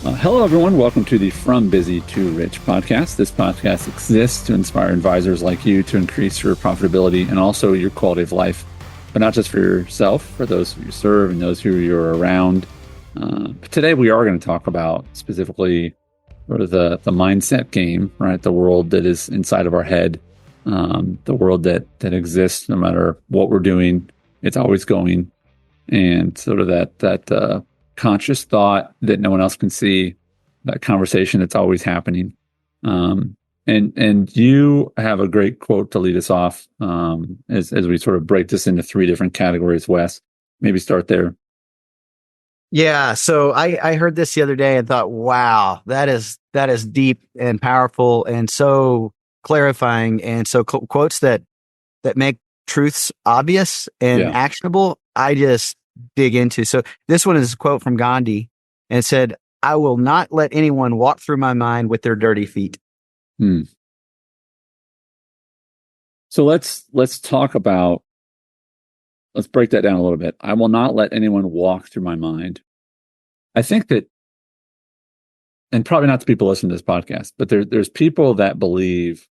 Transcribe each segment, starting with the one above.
Hello, everyone. Welcome to the From Busy to Rich podcast. This podcast exists to inspire advisors like you to increase your profitability and also your quality of life, but not just for yourself, for those who you serve and those who you're around. But today, we are going to talk about specifically sort of the mindset game, right? The world that is inside of our head, the world that exists no matter what we're doing. It's always going, and sort of that conscious thought that no one else can see, that conversation that's always happening. And you have a great quote to lead us off as we sort of break this into three different categories. Wes, maybe start there. Yeah. So I heard this the other day and thought, wow, that is deep and powerful and so clarifying. And so quotes that make truths obvious and actionable, I just dig into. So this one is a quote from Gandhi, and it said, "I will not let anyone walk through my mind with their dirty feet." So let's talk about, let's break that down a little bit. I will not let anyone walk through my mind. I think that, and probably not the people listening to this podcast, but there's people that believe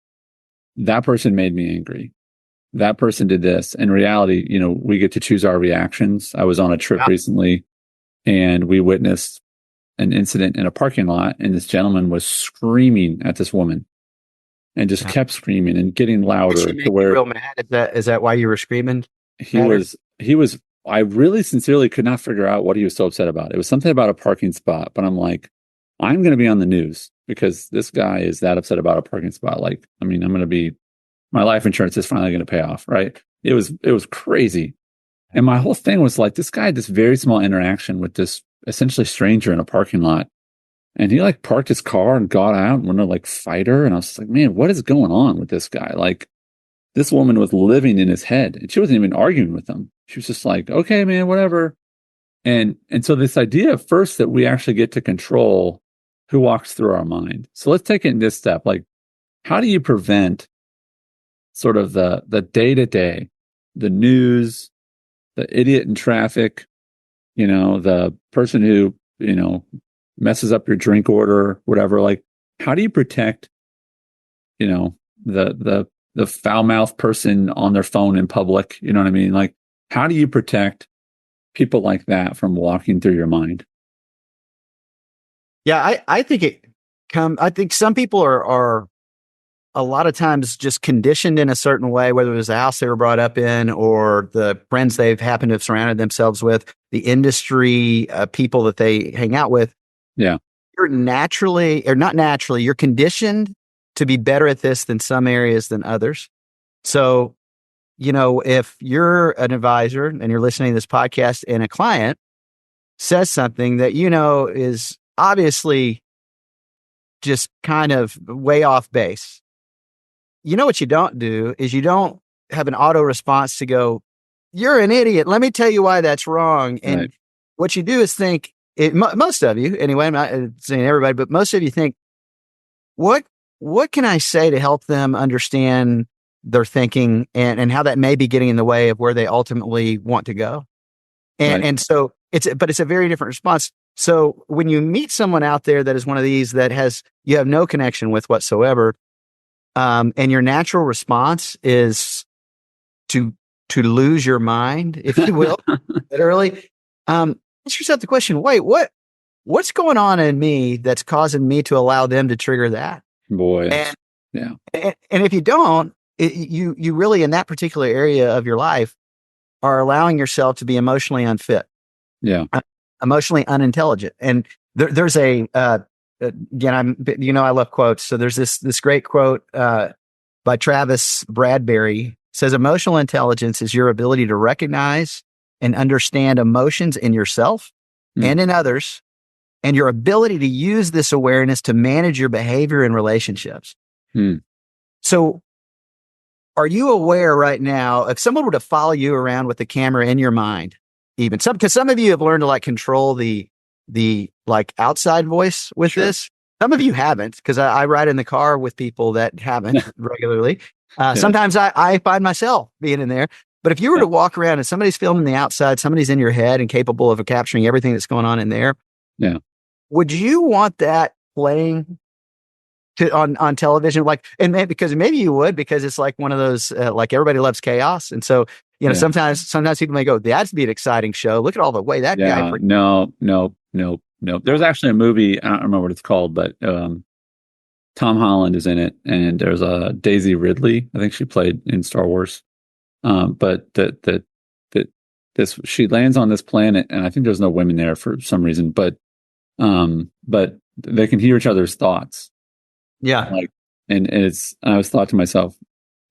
that person made me angry. That person did this. In reality, we get to choose our reactions. I was on a trip recently and we witnessed an incident in a parking lot, and this gentleman was screaming at this woman and just kept screaming and getting louder to where real mad. Is that why you were screaming? He was, I really sincerely could not figure out what he was so upset about. It was something about a parking spot, but I'm like, I'm going to be on the news because this guy is that upset about a parking spot. Like, I mean, my life insurance is finally going to pay off, right? It was crazy. And my whole thing was like, this guy had this very small interaction with this essentially stranger in a parking lot. And he like parked his car and got out and wanted to like fight her. And I was just like, man, what is going on with this guy? Like, this woman was living in his head and she wasn't even arguing with him. She was just like, okay, man, whatever. And so this idea first that we actually get to control who walks through our mind. So let's take it in this step. Like, how do you prevent sort of the day-to-day, the news, the idiot in traffic, the person who, messes up your drink order, whatever? Like, how do you protect, the foul-mouthed person on their phone in public? You know what I mean? Like, how do you protect people like that from walking through your mind? Yeah, I think I think some people are a lot of times just conditioned in a certain way, whether it was the house they were brought up in or the friends they've happened to have surrounded themselves with, the industry, people that they hang out with. Yeah. You're you're conditioned to be better at this than some areas than others. So, if you're an advisor and you're listening to this podcast and a client says something that is obviously just kind of way off base, what you don't do is you don't have an auto response to go, "You're an idiot. Let me tell you why that's wrong." And what you do is think, most of you, anyway, I'm not saying everybody, but most of you think, what can I say to help them understand their thinking and how that may be getting in the way of where they ultimately want to go? And so it's a very different response. So when you meet someone out there that is one of these that you have no connection with whatsoever, and your natural response is to lose your mind, if you will, literally, ask yourself the question, wait, what's going on in me that's causing me to allow them to trigger that? Boy. And if you don't, you really, in that particular area of your life, are allowing yourself to be emotionally unfit. Yeah. Emotionally unintelligent. And there's again, I love quotes. So there's this great quote by Travis Bradberry. Says, emotional intelligence is your ability to recognize and understand emotions in yourself and in others, and your ability to use this awareness to manage your behavior and relationships. So are you aware right now, if someone were to follow you around with the camera in your mind, even because some of you have learned to like control the like outside voice with this. Some of you haven't, because I ride in the car with people that haven't regularly. Sometimes I find myself being in there. But if you were to walk around and somebody's filming the outside, somebody's in your head and capable of capturing everything that's going on in there. Yeah. Would you want that playing on television? Like, and because maybe you would, because it's like one of those, like everybody loves chaos. And so, Yeah. sometimes people may go, that'd be an exciting show. Look at all the way that guy. Yeah. No, no, no, no. There's actually a movie. I don't remember what it's called, but Tom Holland is in it, and there's a Daisy Ridley. I think she played in Star Wars. But this she lands on this planet, and I think there's no women there for some reason. But they can hear each other's thoughts. Yeah. Like, and I always thought to myself,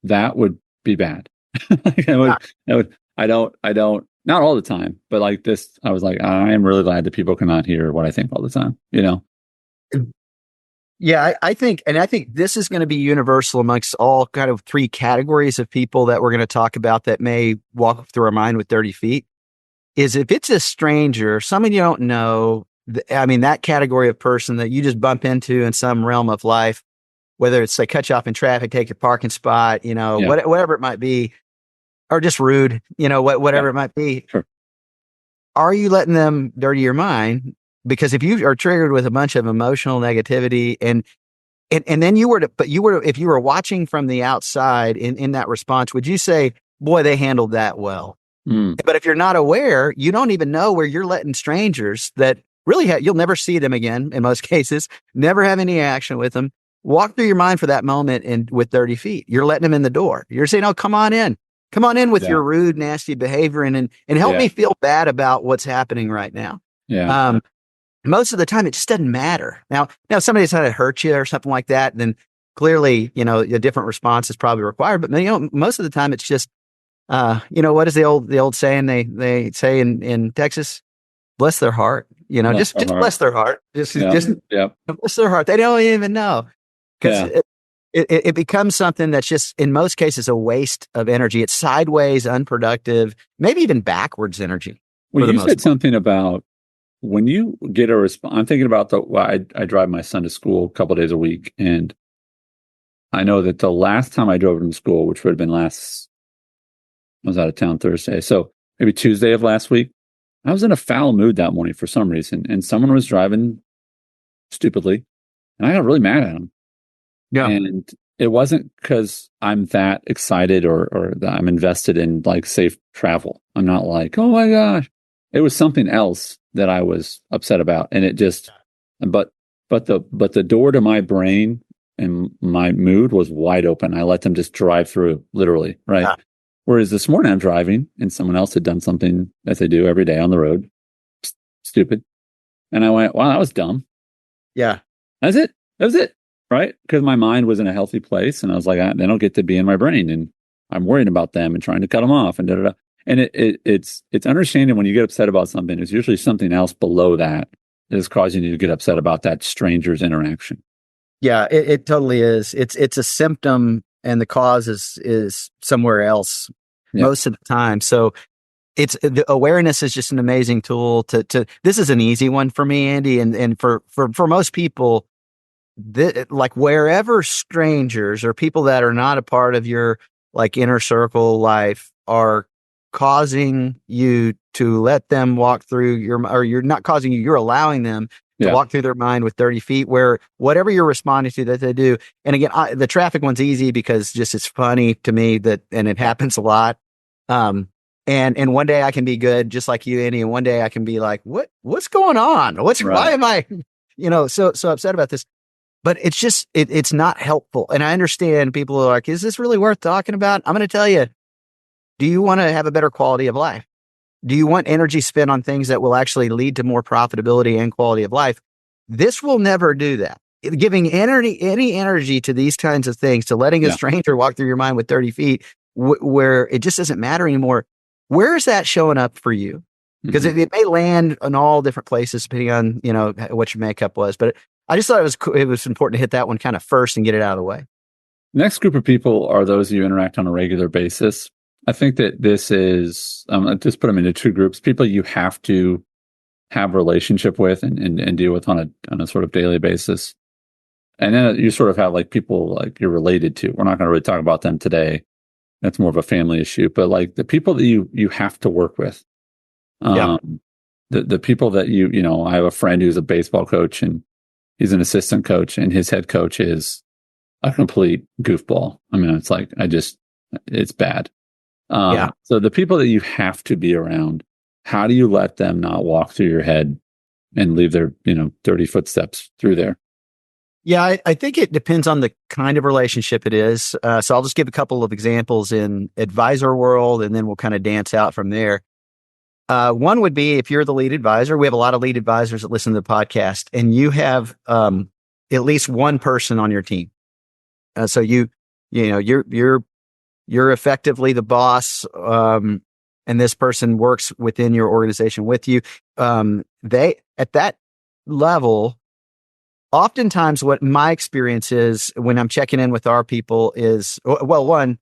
that would be bad. Like, I don't, not all the time, but like this, I was like, I am really glad that people cannot hear what I think all the time, Yeah, I think this is going to be universal amongst all kind of three categories of people that we're going to talk about that may walk through our mind with 30 feet. Is if it's a stranger, someone you don't know, that category of person that you just bump into in some realm of life, whether it's like cut you off in traffic, take your parking spot, whatever it might be, or just rude, whatever it might be. Sure. Are you letting them dirty your mind? Because if you are triggered with a bunch of emotional negativity and then if you were watching from the outside in that response, would you say, boy, they handled that well? But if you're not aware, you don't even know where you're letting strangers that really you'll never see them again in most cases, never have any action with them, walk through your mind for that moment and with 30 feet. You're letting them in the door. You're saying, oh, come on in with your rude, nasty behavior and help me feel bad about what's happening right now. Yeah. Most of the time, it just doesn't matter. Now, somebody's trying to hurt you or something like that, then clearly, a different response is probably required. But most of the time, it's just, what is the old saying they say in Texas? Bless their heart. Just bless their heart. Just bless their heart. They don't even know, because it becomes something that's just in most cases a waste of energy. It's sideways, unproductive, maybe even backwards energy. Well, you said something about when you get a response. I'm thinking about I drive my son to school a couple of days a week, and I know that the last time I drove him to school, which would have been I was out of town Thursday, so maybe Tuesday of last week, I was in a foul mood that morning for some reason, and someone was driving stupidly, and I got really mad at him. Yeah, and it wasn't because I'm that excited or that I'm invested in like safe travel. I'm not like, oh my gosh. It was something else that I was upset about, and it just, but the door to my brain and my mood was wide open. I let them just drive through, literally, right? Yeah. Whereas this morning I'm driving, and someone else had done something that they do every day on the road, stupid, and I went, "Wow, that was dumb." Yeah, that's it. That was it, right? Because my mind was in a healthy place, and I was like, they don't get to be in my brain, and I'm worried about them and trying to cut them off, and da da da. And it's understanding when you get upset about something, it's usually something else below that is causing you to get upset about that stranger's interaction. Yeah, it totally is. It's a symptom, and the cause is somewhere else most of the time. So the awareness is just an amazing tool to this is an easy one for me, Andy, and for most people, like wherever strangers or people that are not a part of your like inner circle life are causing you to let them walk through or you're not causing you're allowing them to walk through their mind with 30 feet, where whatever you're responding to that they do. And again, the traffic one's easy because just it's funny to me and it happens a lot. And one day I can be good, just like you, Andy, and one day I can be like, what's going on? Why am I, so upset about this? But it's just, it's not helpful. And I understand people are like, is this really worth talking about? I'm going to tell you, do you want to have a better quality of life? Do you want energy spent on things that will actually lead to more profitability and quality of life? This will never do that. Giving any energy to these kinds of things, to letting a stranger walk through your mind with 30 feet, where it just doesn't matter anymore. Where is that showing up for you? Because it may land in all different places depending on, what your makeup was. But I just thought it was important to hit that one kind of first and get it out of the way. Next group of people are those you interact on a regular basis. I think that this is, I just put them into two groups. People you have to have a relationship with and deal with on a sort of daily basis. And then you sort of have like people like you're related to. We're not going to really talk about them today. That's more of a family issue. But like the people that you have to work with. the people that I have a friend who's a baseball coach, and he's an assistant coach, and his head coach is a complete goofball. I mean, it's like, it's bad. So the people that you have to be around, how do you let them not walk through your head and leave their, dirty footsteps through there? Yeah, I think it depends on the kind of relationship it is. So I'll just give a couple of examples in advisor world, and then we'll kind of dance out from there. One would be if you're the lead advisor. We have a lot of lead advisors that listen to the podcast, and you have at least one person on your team. So you're effectively the boss, and this person works within your organization with you. They at that level. Oftentimes, what my experience is when I'm checking in with our people is, well,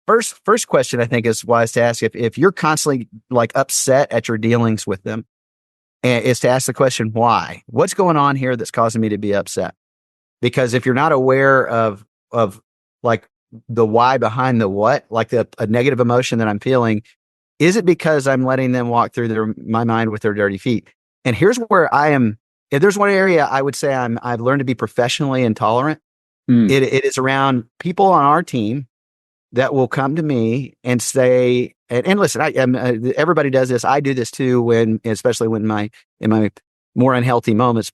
first question I think is wise to ask if you're constantly like upset at your dealings with them, is to ask the question, why? What's going on here that's causing me to be upset? Because if you're not aware of like the why behind the what, like a negative emotion that I'm feeling, is it because I'm letting them walk through my mind with their dirty feet? And here's where I am. If there's one area I would say I've learned to be professionally intolerant, it is around people on our team that will come to me and say, and listen, everybody does this. I do this too, especially in my more unhealthy moments.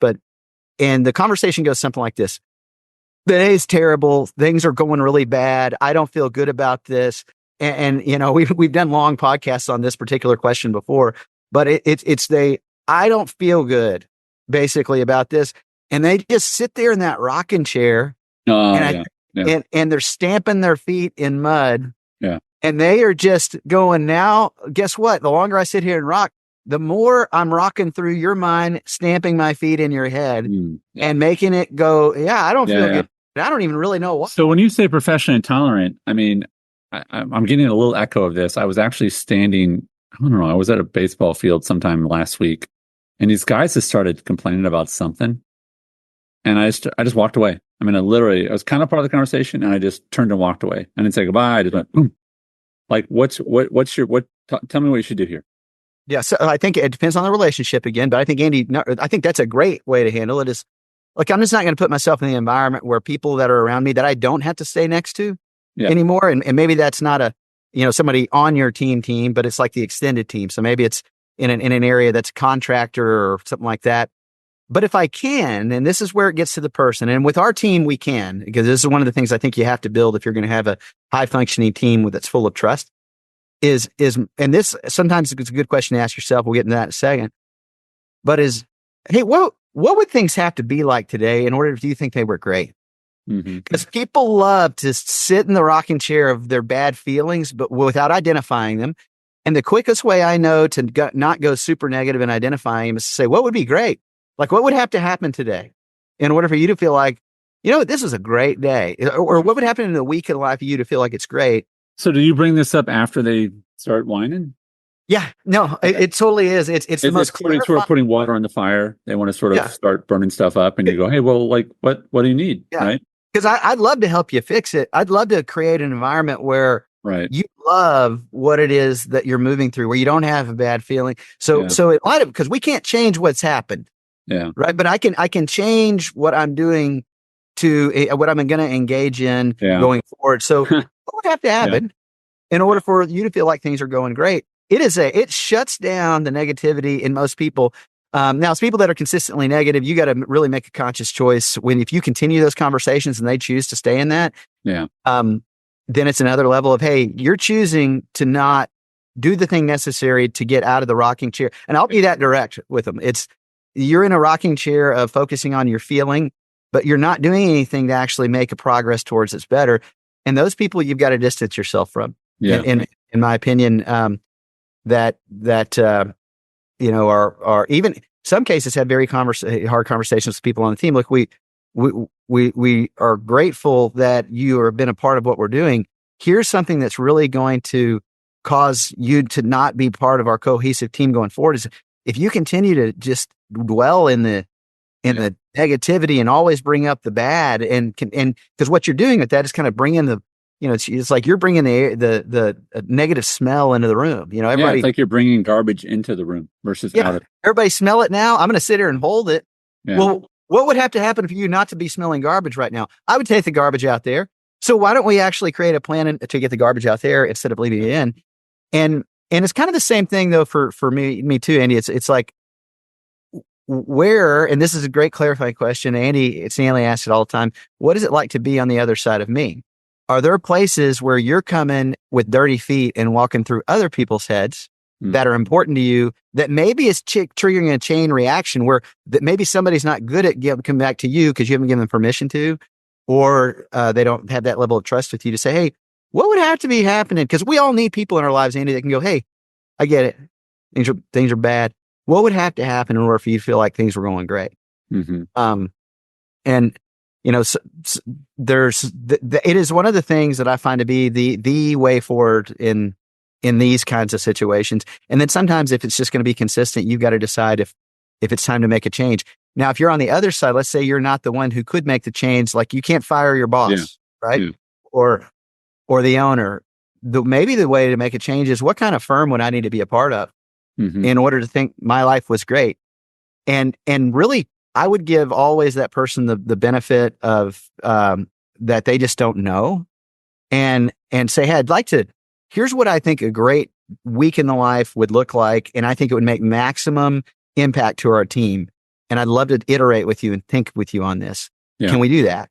And the conversation goes something like this: "The day is terrible. Things are going really bad. I don't feel good about this." And we've done long podcasts on this particular question before, but I don't feel good, basically, about this. And they just sit there in that rocking chair, and they're stamping their feet in mud. Yeah. And they are just going, now, guess what? The longer I sit here and rock, the more I'm rocking through your mind, stamping my feet in your head and making it go, I don't feel good. I don't even really know what. So when you say professionally intolerant, I mean, I'm getting a little echo of this. I was actually standing, I don't know, I was at a baseball field sometime last week, and these guys just started complaining about something. And I just walked away. I mean, I was kind of part of the conversation, and I just turned and walked away. I didn't say goodbye. I just went, boom. Like, tell me what you should do here. Yeah. So I think it depends on the relationship again, but I think, Andy, I think that's a great way to handle it. Is like, I'm just not going to put myself in the environment where people that are around me that I don't have to stay next to anymore. And maybe that's not somebody on your team, but it's like the extended team. So maybe it's in an area that's contractor or something like that. But if I can, and this is where it gets to the person, and with our team, we can, because this is one of the things I think you have to build if you're going to have a high functioning team that's full of trust and this sometimes it's a good question to ask yourself. We'll get into that in a second, but hey, what would things have to be like today in order do you think they were great? Because people love to sit in the rocking chair of their bad feelings, but without identifying them. And the quickest way I know to not go super negative in identifying them is to say, what would be great? Like, what would have to happen today in order for you to feel like, this was a great day? Or what would happen in a week in the life of you to feel like it's great? So do you bring this up after they start whining? Yeah, no, it totally is. It's the most sort of putting water on the fire. They want to sort of start burning stuff up, and you go, hey, well, like, what do you need? Yeah. Right? Because I'd love to help you fix it. I'd love to create an environment where you love what it is that you're moving through, where you don't have a bad feeling. So it might have, because we can't change what's happened. Yeah. Right. But I can change what I'm doing to what I'm going to engage in going forward. So what would have to happen in order for you to feel like things are going great? It shuts down the negativity in most people. Now, it's people that are consistently negative. You got to really make a conscious choice if you continue those conversations and they choose to stay in that. Yeah. Then it's another level of, hey, you're choosing to not do the thing necessary to get out of the rocking chair. And I'll be that direct with them. You're in a rocking chair of focusing on your feeling, but you're not doing anything to actually make a progress towards it's better. And those people you've got to distance yourself from. Yeah. In my opinion, that are even some cases have very hard conversations with people on the team. Look, we are grateful that you have been a part of what we're doing. Here's something that's really going to cause you to not be part of our cohesive team going forward. Is if you continue to just dwell in the negativity and always bring up the bad, and because what you're doing with that is kind of bringing the it's like you're bringing the negative smell into the room. Everybody, it's like you're bringing garbage into the room versus out of it. Everybody smell it now. I'm going to sit here and hold it. Yeah. Well, what would have to happen for you not to be smelling garbage right now? I would take the garbage out there. So why don't we actually create a plan to get the garbage out there instead of leaving it in? And it's kind of the same thing though for me too, Andy. It's like where, and this is a great clarifying question. Andy Stanley asks it all the time. What is it like to be on the other side of me? Are there places where you're coming with dirty feet and walking through other people's heads that are important to you that maybe is triggering a chain reaction where that maybe somebody's not good at coming back to you because you haven't given them permission to, or they don't have that level of trust with you to say, hey, what would have to be happening? Because we all need people in our lives, Andy, that can go, hey, I get it. Things are bad. What would have to happen in order for you to feel like things were going great? Mm-hmm. And there's it is one of the things that I find to be the way forward in these kinds of situations. And then sometimes if it's just going to be consistent, you've got to decide if it's time to make a change. Now, if you're on the other side, let's say you're not the one who could make the change, like you can't fire your boss, right? Yeah. Or the owner. Maybe the way to make a change is what kind of firm would I need to be a part of in order to think my life was great? And really, I would give always that person the benefit of that they just don't know, and say, hey, here's what I think a great week in the life would look like, and I think it would make maximum impact to our team. And I'd love to iterate with you and think with you on this. Yeah. Can we do that?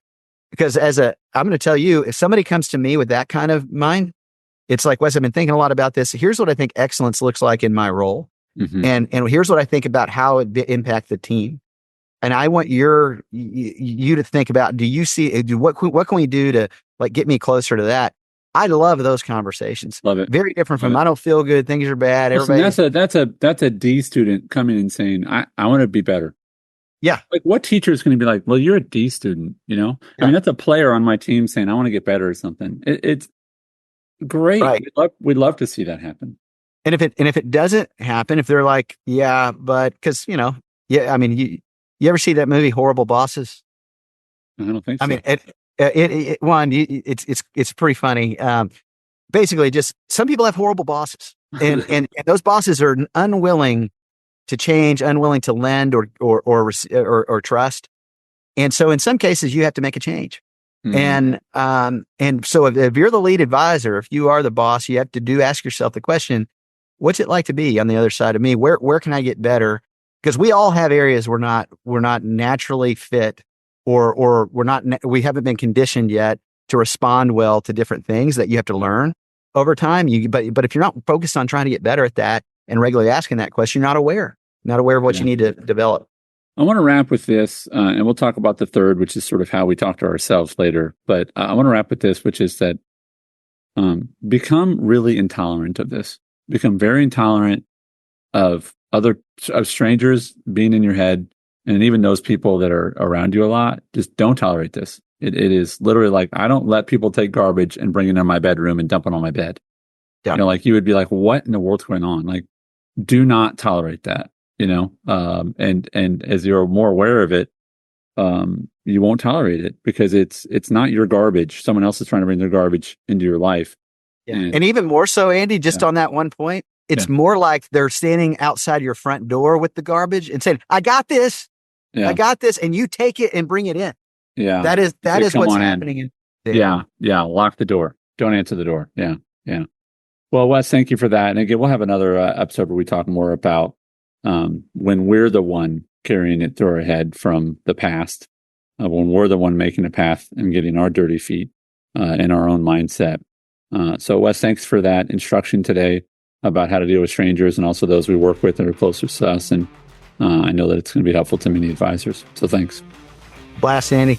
Because I'm going to tell you, if somebody comes to me with that kind of mind, it's like, Wes, I've been thinking a lot about this. Here's what I think excellence looks like in my role. And here's what I think about how it impact the team. And I want you to think about, do you see, what can we do to like get me closer to that? I love those conversations. Love it. Very different from, I don't feel good. Things are bad. Listen, that's a D student coming and saying, I want to be better. Yeah. Like what teacher is going to be like, well, you're a D student, Yeah. I mean, that's a player on my team saying, I want to get better or something. It's great. Right. We'd love to see that happen. And if it doesn't happen, if they're like, yeah, but because, I mean, you ever see that movie, Horrible Bosses? I don't think so. I mean, it's pretty funny. Basically, just some people have horrible bosses, and those bosses are unwilling to change, unwilling to lend or trust, and so in some cases you have to make a change. And so if you're the lead advisor, if you are the boss, you have to ask yourself the question: what's it like to be on the other side of me? Where can I get better? Because we all have areas we're not naturally fit. Or we haven't been conditioned yet to respond well to different things that you have to learn over time. But if you're not focused on trying to get better at that and regularly asking that question, you're not aware of what you need to develop. I want to wrap with this, and we'll talk about the third, which is sort of how we talk to ourselves later. But I want to wrap with this, which is that become really intolerant of this. Become very intolerant of strangers being in your head. And even those people that are around you a lot, just don't tolerate this. It is literally like, I don't let people take garbage and bring it in my bedroom and dump it on my bed. Yeah. Like you would be like, what in the world's going on? Like, do not tolerate that, and as you're more aware of it, you won't tolerate it because it's not your garbage. Someone else is trying to bring their garbage into your life. Yeah. And even more so, Andy, just on that one point, it's more like they're standing outside your front door with the garbage and saying, I got this. Yeah. I got this, and you take it and bring it in. Yeah, that is what's happening in there. Yeah. Lock the door. Don't answer the door. Yeah. Well, Wes, thank you for that. And again, we'll have another episode where we talk more about when we're the one carrying it through our head from the past, when we're the one making a path and getting our dirty feet in our own mindset. So, Wes, thanks for that instruction today about how to deal with strangers and also those we work with that are closer to us. And I know that it's going to be helpful to many advisors. So thanks. Blast, Andy.